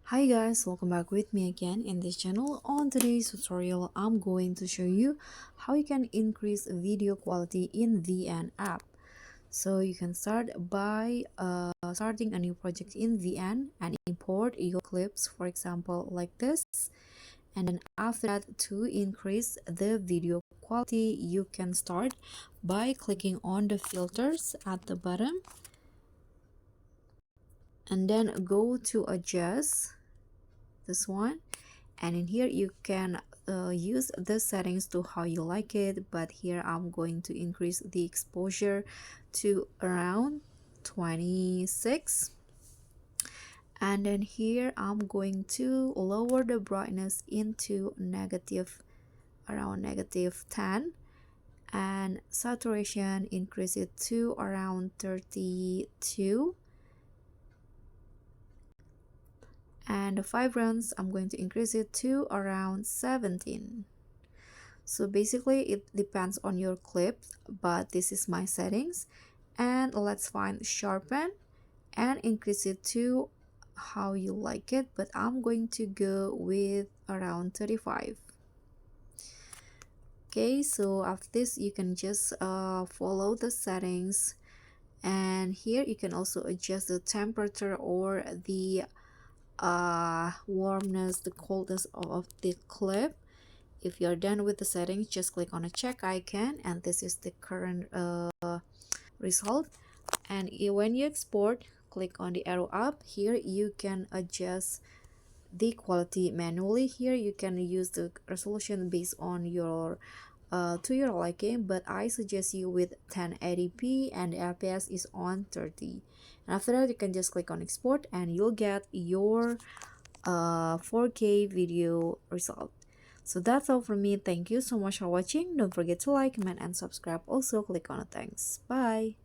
Hi guys, welcome back with me again in this channel. On today's tutorial, I'm going to show you how you can increase video quality in VN app. So you can start by starting a new project in VN and import your clips, for example, like this. And then after that, to increase the video quality, you can start by clicking on the filters at the bottom and then go to adjust this one, and in here you can use the settings to how you like it, but here I'm going to increase the exposure to around 26, and then here I'm going to lower the brightness into around negative 10, and saturation increase it to around 32, and the vibrance I'm going to increase it to around 17. So basically it depends on your clip, but this is my settings. And let's find sharpen and increase it to how you like it, but I'm going to go with around 35. Okay, so after this you can just follow the settings, and here you can also adjust the temperature or the warmness, the coldness of the clip. If you're done with the settings, just click on a check icon, and this is the current result. And when you export, click on the arrow up. Here you can adjust the quality manually. Here you can use the resolution based on your to your liking, but I suggest you with 1080p and the fps is on 30. And after that you can just click on export and you'll get your 4K video result. So that's all from me. Thank you so much for watching. Don't forget to like, comment, and subscribe. Also click on the thanks. Bye.